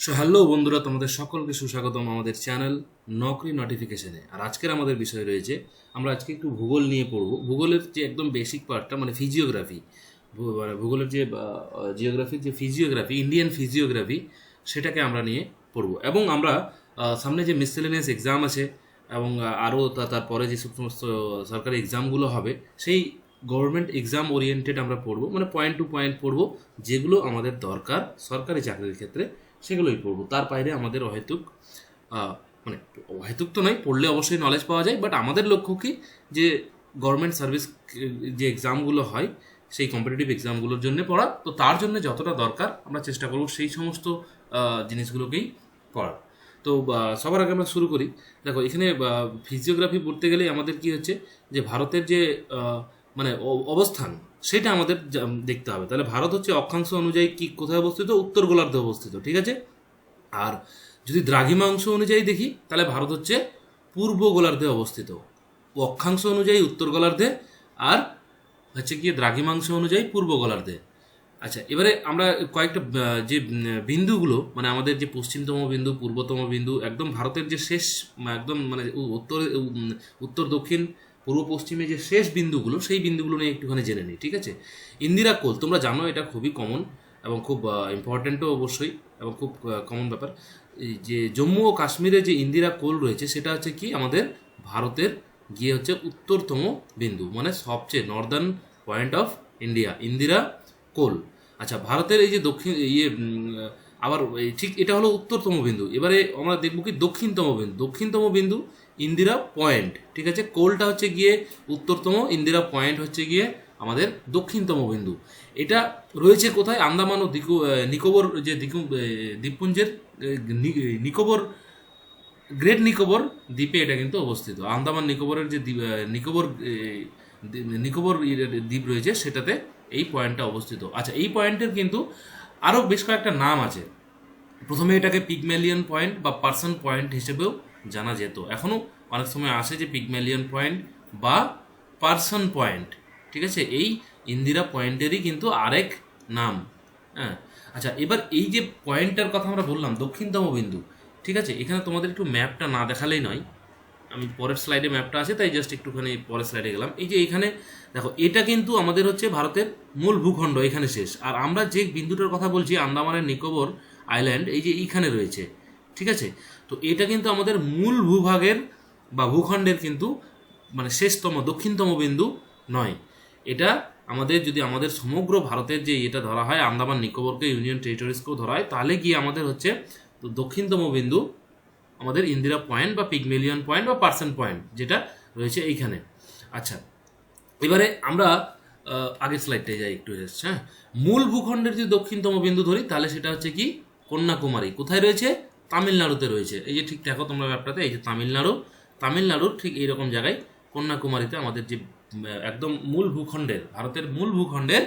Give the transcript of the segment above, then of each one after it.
Hello বন্ধুরা, তোমাদের সকলকে সুস্বাগতম আমাদের চ্যানেল নকরি নোটিফিকেশনে। আর আজকের আমাদের বিষয় রয়েছে, আমরা আজকে একটু ভূগোল নিয়ে পড়বো। ভূগোলের যে একদম বেসিক পার্টটা মানে ফিজিওগ্রাফি, মানে ভূগোলের যে জিওগ্রাফির যে ফিজিওগ্রাফি, ইন্ডিয়ান ফিজিওগ্রাফি, সেটাকে আমরা নিয়ে পড়বো। এবং আমরা সামনে যে মিসসেলেনিয়াস এক্সাম আছে এবং আরও তারপরে যে সমস্ত সরকারি এক্সামগুলো হবে, সেই গভর্নমেন্ট এক্সাম ওরিয়েন্টেড আমরা পড়বো, মানে পয়েন্ট টু পয়েন্ট পড়বো, যেগুলো আমাদের দরকার সরকারি চাকরির ক্ষেত্রে সেগুলোই পড়বো। তার বাইরে আমাদের অহেতুক মানে অহেতুক তো নয়, পড়লে অবশ্যই নলেজ পাওয়া যায়, বাট আমাদের লক্ষ্য কি যে গভর্নমেন্ট সার্ভিস যে এক্সামগুলো হয় সেই কম্পিটিটিভ এক্সামগুলোর জন্য পড়া। তো তার জন্য যতটা দরকার আমরা চেষ্টা করব সেই সমস্ত জিনিসগুলোকেই পড়া। তো সবার আগে আমরা শুরু করি। দেখো, এখানে ফিজিওগ্রাফি পড়তে গেলে আমাদের কি হচ্ছে যে ভারতের যে মানে অবস্থান সেটা আমাদের দেখতে হবে। তাহলে ভারত হচ্ছে অক্ষাংশ অনুযায়ী কি কোথায় অবস্থিত? উত্তর গোলার্ধে অবস্থিত, ঠিক আছে। আর যদি দ্রাঘিমাংশ অনুযায়ী দেখি তাহলে ভারত হচ্ছে পূর্ব গোলার্ধে অবস্থিত, অক্ষাংশ অনুযায়ী উত্তর গোলার্ধে, আর হচ্ছে গিয়ে দ্রাঘিমাংশ অনুযায়ী পূর্ব গোলার্ধে। আচ্ছা, এবারে আমরা কয়েকটা যে বিন্দুগুলো, মানে আমাদের যে পশ্চিমতম বিন্দু, পূর্বতম বিন্দু, একদম ভারতের যে শেষ একদম মানে উত্তর উত্তর দক্ষিণ পূর্ব পশ্চিমে যে শেষ বিন্দুগুলো, সেই বিন্দুগুলো নিয়ে একটুখানি জেনে নিই, ঠিক আছে। ইন্দিরা কোল, তোমরা জানো এটা খুবই কমন এবং খুব ইম্পর্ট্যান্টও অবশ্যই, এবং খুব কমন ব্যাপার। এই যে জম্মু ও কাশ্মীরে যে ইন্দিরা কোল রয়েছে সেটা হচ্ছে কি আমাদের ভারতের গিয়ে হচ্ছে উত্তরতম বিন্দু, মানে সবচেয়ে northern point of India, Indira col. আচ্ছা, ভারতের এই যে দক্ষিণ আবার ঠিক এটা হলো উত্তরতম বিন্দু। এবারে আমরা দেখবো কি দক্ষিণতম বিন্দু। দক্ষিণতম বিন্দু ইন্দিরা পয়েন্ট, ঠিক আছে। কোলটা হচ্ছে গিয়ে উত্তরতম, ইন্দিরা পয়েন্ট হচ্ছে গিয়ে আমাদের দক্ষিণতম বিন্দু। এটা রয়েছে কোথায়? আন্দামান ও নিকোবর যে দ্বীপপুঞ্জের নিকোবর, গ্রেট নিকোবর দ্বীপে এটা কিন্তু অবস্থিত। আন্দামান নিকোবরের যে নিকোবর দ্বীপ রয়েছে সেটাতে এই পয়েন্টটা অবস্থিত। আচ্ছা, এই পয়েন্টের কিন্তু আরও বেশ কয়েকটা নাম আছে। প্রথমে এটাকে পিগমেলিয়ন পয়েন্ট বা পার্সন পয়েন্ট হিসেবেও জানা যেত। এখনও অনেক সময় আসে যে পিগমেলিয়ন পয়েন্ট বা পার্সন পয়েন্ট, ঠিক আছে। এই ইন্দিরা পয়েন্টেরই কিন্তু আরেক নাম। হ্যাঁ, আচ্ছা, এবার এই যে পয়েন্টটার কথা আমরা বললাম দক্ষিণতম বিন্দু, ঠিক আছে। এখানে তোমাদের একটু ম্যাপটা না দেখালেই নয়, আমি পরের স্লাইডে ম্যাপটা আছে তাই জাস্ট একটুখানি পরের স্লাইডে গেলাম। এই যে এখানে দেখো, এটা কিন্তু আমাদের হচ্ছে ভারতের মূল ভূখণ্ড, এখানে শেষ। আর আমরা যে বিন্দুটার কথা বলছি আন্দামানের নিকোবর আইল্যান্ড, এই যে এইখানে রয়েছে, ঠিক আছে। তো এটা কিন্তু আমাদের মূল ভূভাগের বা ভূখণ্ডের কিন্তু মানে শেষতম দক্ষিণতম বিন্দু নয়। এটা আমাদের যদি আমাদের সমগ্র ভারতের যে এটা ধরা হয়, আন্দামান নিকোবরকে ইউনিয়ন টেরিটরিজকেও ধরা হয়, তাহলে গিয়ে আমাদের হচ্ছে তো দক্ষিণতম বিন্দু আমাদের ইন্দিরা পয়েন্ট বা পিগমেলিয়ন পয়েন্ট বা পার্সন পয়েন্ট যেটা রয়েছে এইখানে। আচ্ছা, এবারে আমরা আগের স্লাইডটায় যাই একটু এসছে। হ্যাঁ, মূল ভূখণ্ডের যদি দক্ষিণতম বিন্দু ধরি তাহলে সেটা হচ্ছে কি কন্যাকুমারী। কোথায় রয়েছে? তামিলনাড়ুতে রয়েছে। এই যে ঠিক দেখো তোমরা ব্যাপারটাতে, এই যে তামিলনাড়ুর ঠিক এইরকম জায়গায় কন্যাকুমারীতে আমাদের যে একদম মূল ভূখণ্ডের, ভারতের মূল ভূখণ্ডের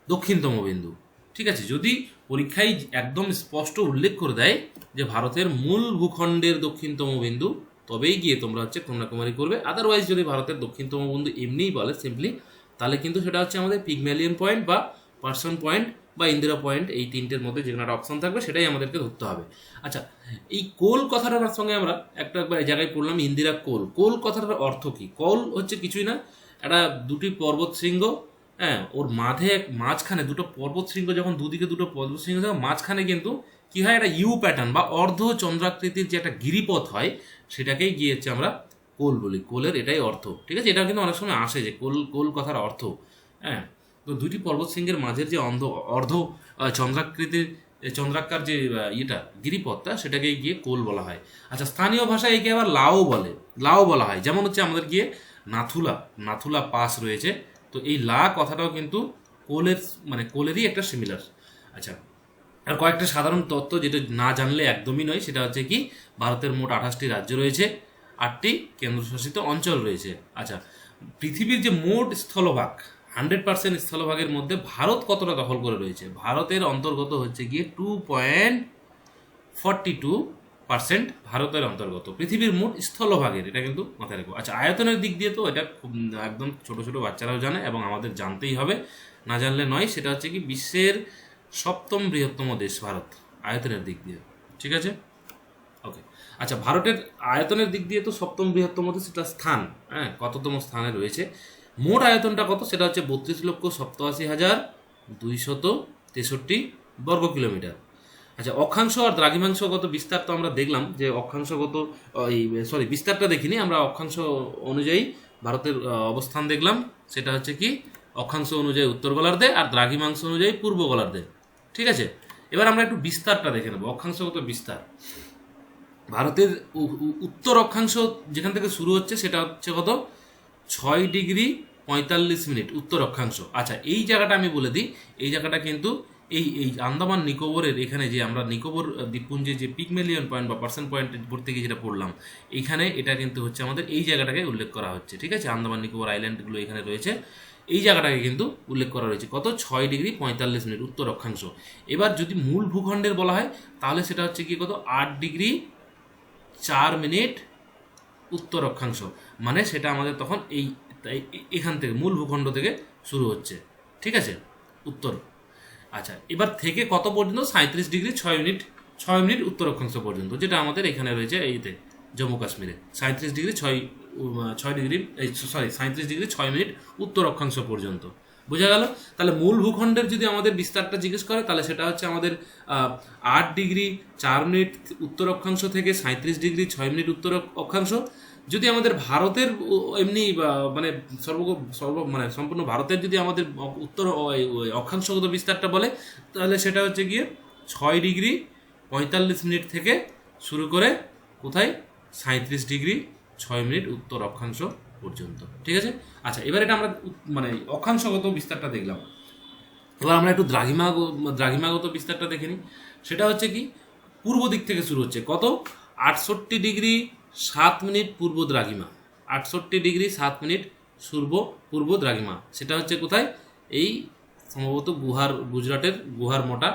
দক্ষিণতম বিন্দু, ঠিক আছে। যদি পরীক্ষায় একদম স্পষ্ট উল্লেখ করে দেয় যে ভারতের মূল ভূখণ্ডের দক্ষিণতম বিন্দু, তবেই গিয়ে তোমরা হচ্ছে কন্যাকুমারী করবে। আদারওয়াইজ যদি ভারতের দক্ষিণতম বিন্দু এমনিই বলে সিম্পলি, তাহলে কিন্তু সেটা হচ্ছে আমাদের পিগমেলিয়ন পয়েন্ট বা পার্সন পয়েন্ট বা ইন্দিরা পয়েন্ট, এই তিনটের মধ্যে যে কোনো একটা অপশন থাকবে সেটাই আমাদেরকে ধরতে হবে। আচ্ছা, এই কোল কথাটার সঙ্গে আমরা একটা জায়গায় পড়লাম ইন্দিরা কোল। কোল কথাটার অর্থ কি? কোল হচ্ছে কিছুই না, একটা দুটি পর্বত শৃঙ্গ, হ্যাঁ, ওর মাঝখানে দুটো পর্বত শৃঙ্গ, যখন দুদিকে দুটো পর্বত শৃঙ্গ থাকে, মাঝখানে কিন্তু কি হয়, একটা ইউ প্যাটার্ন বা অর্ধ চন্দ্রাকৃতির যে একটা গিরিপথ হয়, সেটাকেই গিয়েছে আমরা কোল বলি। কোলের এটাই অর্থ, ঠিক আছে। এটা কিন্তু অনেক সময় আসে যে কোল কোল কথার অর্থ। হ্যাঁ, তো দুইটি পর্বত শৃঙ্গের মাঝের যে অর্ধ চন্দ্রাকৃতির চন্দ্রাকার যে ইয়েটা গিরিপথটা, সেটাকে গিয়ে কোল বলা হয়। আচ্ছা, স্থানীয় ভাষায় একে আবার লাও বলা হয়। যেমন হচ্ছে আমাদের গিয়ে নাথুলা পাস রয়েছে, তো এই কথাটাও কিন্তু কোলের মানে কোলেরই একটা সিমিলার। আচ্ছা, আর কয়েকটা সাধারণ তত্ত্ব যেটা না জানলে একদমই নয়, সেটা হচ্ছে কি ভারতের মোট 28টি রাজ্য রয়েছে, 8টি কেন্দ্রশাসিত অঞ্চল রয়েছে। আচ্ছা, পৃথিবীর যে মোট স্থলভাগ 100% স্থলভাগের মধ্যে ভারত কতটা দখল করে রয়েছে? ভারতের অন্তর্গত হচ্ছে গিয়ে 2.42% ভারতের অন্তর্গত পৃথিবীর মোট স্থলভাগের, এটা কিন্তু মাথায় রাখবো। আচ্ছা, আয়তনের দিক দিয়ে তো এটা খুব একদম ছোট ছোট বাচ্চারাও জানে এবং আমাদের জানতেই হবে, না জানলে নয়। সেটা হচ্ছে কি বিশ্বের 7ম বৃহত্তম দেশ ভারত আয়তনের দিক দিয়ে। ঠিক আছে, ওকে। আচ্ছা, ভারতের আয়তনের দিক দিয়ে তো সপ্তম বৃহত্তম সেটা স্থান, হ্যাঁ, কততম স্থানে রয়েছে। মোট আয়তনটা কত, সেটা হচ্ছে 32,87,263 বর্গ কিলোমিটার। আচ্ছা, অক্ষাংশ আর দ্রাঘিমাংশগত বিস্তার তো আমরা দেখলাম, যে অক্ষাংশগত বিস্তারটা দেখিনি আমরা, অক্ষাংশ অনুযায়ী ভারতের অবস্থান দেখলাম, সেটা হচ্ছে কি অক্ষাংশ অনুযায়ী উত্তর গোলার্ধে আর দ্রাঘিমাংশ অনুযায়ী পূর্ব গোলার্ধে। ঠিক আছে, এবার আমরা একটু বিস্তারটা দেখে নেব, অক্ষাংশগত বিস্তার। ভারতের উত্তর অক্ষাংশ যেখান থেকে শুরু হচ্ছে সেটা হচ্ছে কত, 6°45' উত্তর অক্ষাংশ। আচ্ছা, এই জায়গাটা আমি বলে দিই, এই জায়গাটা কিন্তু এই এই আন্দামান নিকোবরের এখানে যে আমরা নিকোবর দ্বীপপুঞ্জে যে পিগমেলিয়ন পয়েন্ট বা পার্সন পয়েন্ট পড়তে গিয়ে যেটা পড়লাম, এইখানে এটা কিন্তু হচ্ছে আমাদের এই জায়গাটাকে উল্লেখ করা হচ্ছে। ঠিক আছে, আন্দামান নিকোবর আইল্যান্ডগুলো এখানে রয়েছে, এই জায়গাটাকে কিন্তু উল্লেখ করা রয়েছে কত, 6°45' উত্তর অক্ষাংশ। এবার যদি মূল ভূখণ্ডের বলা হয় তাহলে সেটা হচ্ছে কি কত, 8°4' উত্তর অক্ষাংশ। মানে সেটা আমাদের তখন এখান থেকে মূল ভূখণ্ড থেকে শুরু হচ্ছে। ঠিক আছে, উত্তর। আচ্ছা, এবার থেকে কত পর্যন্ত, 37°6' উত্তর অক্ষাংশ পর্যন্ত, যেটা আমাদের এখানে রয়েছে এইতে জম্মু কাশ্মীরে, 37°6' উত্তর অক্ষাংশ পর্যন্ত। বোঝা গেল? তাহলে মূল ভূখণ্ডের যদি আমাদের বিস্তারটা জিজ্ঞেস করে তাহলে সেটা হচ্ছে আমাদের 8°4' উত্তর অক্ষাংশ থেকে 37°6' উত্তর অক্ষাংশ। যদি আমাদের ভারতের এমনি মানে মানে সম্পূর্ণ ভারতের যদি আমাদের উত্তর অক্ষাংশগত বিস্তারটা বলে তাহলে সেটা হচ্ছে গিয়ে 6°45' থেকে শুরু করে কোথায়, 37°6' উত্তর অক্ষাংশ পর্যন্ত। ঠিক আছে, আচ্ছা, এবার এটা আমরা মানে অক্ষাংশগত বিস্তারটা দেখলাম। এবার আমরা একটু দ্রাঘিমাগত বিস্তারটা দেখে নিই। সেটা হচ্ছে কি পূর্ব দিক থেকে শুরু হচ্ছে কত, 68°7' পূর্ব দ্রাঘিমা, 68°7' পূর্ব দ্রাঘিমা। সেটা হচ্ছে কোথায়, এই সম্ভবত গুজরাটের গুহার মোটা,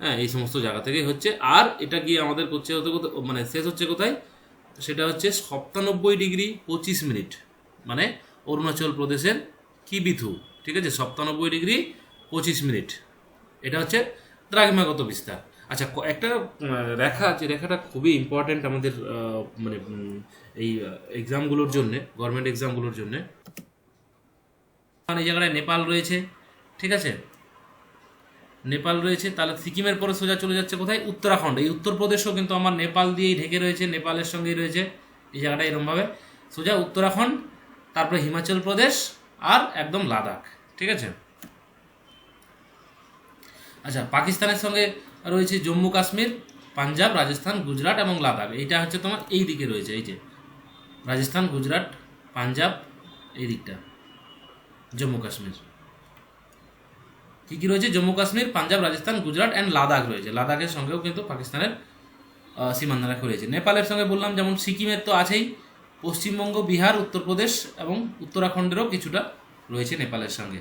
হ্যাঁ, এই সমস্ত জায়গা থেকে হচ্ছে। আর এটা গিয়ে আমাদের করছে হতে মানে শেষ হচ্ছে কোথায়, সেটা হচ্ছে 97°25', মানে অরুণাচল প্রদেশের কিবিথু। ঠিক আছে, 97°25', এটা হচ্ছে দ্রাঘিমাগত বিস্তার। আচ্ছা, একটা রেখা, যে রেখাটা খুবই ইম্পর্টেন্ট আমাদের মানে এই এক্সামগুলোর জন্য, গভর্নমেন্ট এক্সামগুলোর জন্য। এই জায়গায় নেপাল রয়েছে। ঠিক আছে, নেপাল রয়েছে, তাহলে সিকিমের পরে সোজা চলে যাচ্ছে কোথায়, উত্তরাখণ্ড। এই উত্তরপ্রদেশও কিন্তু আমার নেপাল দিয়েই ঢেকে রয়েছে, নেপালের সঙ্গেই রয়েছে এই জায়গাটা, এরকমভাবে সোজা উত্তরাখণ্ড, তারপরে হিমাচল প্রদেশ আর একদম লাদাখ। ঠিক আছে, আচ্ছা, পাকিস্তানের সঙ্গে রয়েছে জম্মু কাশ্মীর, পাঞ্জাব, রাজস্থান, গুজরাট এবং লাদাখ। এইটা হচ্ছে তোমার এই দিকে রয়েছে, এই যে রাজস্থান, গুজরাট, পাঞ্জাব, এই দিকটা জম্মু কাশ্মীর। কী কী রয়েছে, জম্মু কাশ্মীর, পাঞ্জাব, রাজস্থান, গুজরাট অ্যান্ড লাদাখ রয়েছে। লাদাখের সঙ্গেও কিন্তু পাকিস্তানের সীমান্ত রেখা রয়েছে। নেপালের সঙ্গে বললাম, যেমন সিকিমের তো আছেই, পশ্চিমবঙ্গ, বিহার, উত্তরপ্রদেশ এবং উত্তরাখণ্ডেরও কিছুটা রয়েছে নেপালের সঙ্গে।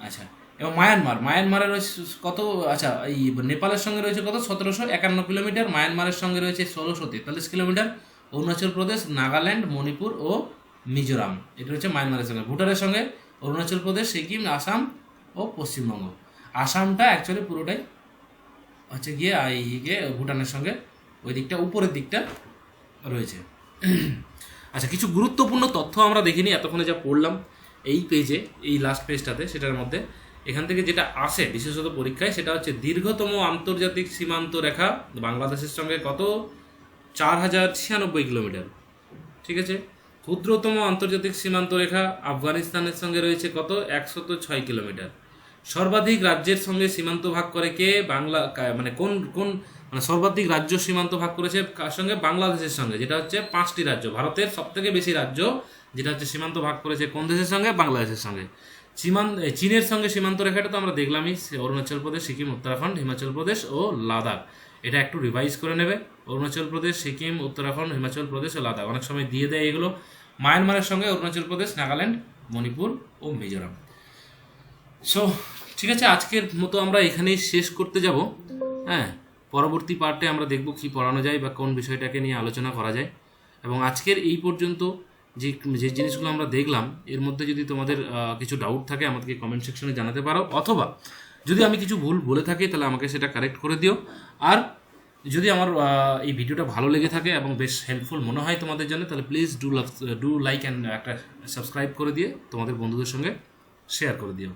আচ্ছা, এবং মায়ানমারের রয়েছে কত, আচ্ছা, এই নেপালের সঙ্গে রয়েছে কত, 1751 কিলোমিটার, মায়ানমারের সঙ্গে রয়েছে 1643 কিলোমিটার, অরুণাচল প্রদেশ, নাগাল্যান্ড, মণিপুর ও মিজোরাম, এটা হচ্ছে মায়ানমারের সঙ্গে। ভুটানের সঙ্গে অরুণাচল প্রদেশ, সিকিম, আসাম ও পশ্চিমবঙ্গ। আসামটা অ্যাকচুয়ালি পুরোটাই হচ্ছে গিয়ে ভুটানের সঙ্গে ওই দিকটা উপরের দিকটা রয়েছে। আচ্ছা, কিছু গুরুত্বপূর্ণ তথ্য আমরা দেখিনি এতক্ষণে যা পড়লাম এই পেজে, এই লাস্ট পেজটাতে, সেটার মধ্যে এখান থেকে যেটা আসে বিশেষত পরীক্ষায়, সেটা হচ্ছে দীর্ঘতম আন্তর্জাতিক সীমান্ত রেখা বাংলাদেশের সঙ্গে কত, 4096 কিলোমিটার। ঠিক আছে, ক্ষুদ্রতম আন্তর্জাতিক সীমান্ত রেখা আফগানিস্তানের সঙ্গে রয়েছে কত, 106 কিলোমিটার। সর্বাধিক রাজ্যের সঙ্গে সীমান্ত ভাগ করে কে, মানে কোন কোন মানে সর্বাধিক রাজ্য সীমান্ত ভাগ করেছে কার সঙ্গে, বাংলাদেশের সঙ্গে, যেটা হচ্ছে 5টি রাজ্য। ভারতের সবথেকে বেশি রাজ্য যেটা হচ্ছে সীমান্ত ভাগ করেছে কোন দেশের সঙ্গে, বাংলাদেশের সঙ্গে। চীনের সঙ্গে সীমান্ত রেখাটা তো আমরা দেখলামই, অরুণাচল প্রদেশ, সিকিম, উত্তরাখণ্ড, হিমাচল প্রদেশ ও লাদাখ। এটা একটু রিভাইজ করে নেবে, অরুণাচল প্রদেশ, সিকিম, উত্তরাখণ্ড, হিমাচল প্রদেশ ও লাদাখ, অনেক সময় দিয়ে দেয় এগুলো। মায়ানমারের সঙ্গে অরুণাচল প্রদেশ, নাগাল্যান্ড, মণিপুর ও মিজোরাম। সো ঠিক আছে, আজকের মতো আমরা এখানেই শেষ করতে যাব। হ্যাঁ, পরবর্তী পার্টে আমরা দেখব কি পড়ানো যায় বা কোন বিষয়টাকে নিয়ে আলোচনা করা যায়। এবং আজকের এই পর্যন্ত যে যে জিনিসগুলো আমরা দেখলাম, এর মধ্যে যদি তোমাদের কিছু ডাউট থাকে আমাদেরকে কমেন্ট সেকশনে জানাতে পারো, অথবা যদি আমি কিছু ভুল বলে থাকি তাহলে আমাকে সেটা কারেক্ট করে দিও। আর যদি আমার এই ভিডিওটা ভালো লেগে থাকে এবং বেশ হেল্পফুল মনে হয় তোমাদের জন্য, তাহলে প্লিজ ডু লাইক অ্যান্ড একটা সাবস্ক্রাইব করে দিয়ে তোমাদের বন্ধুদের সঙ্গে শেয়ার করে দিও।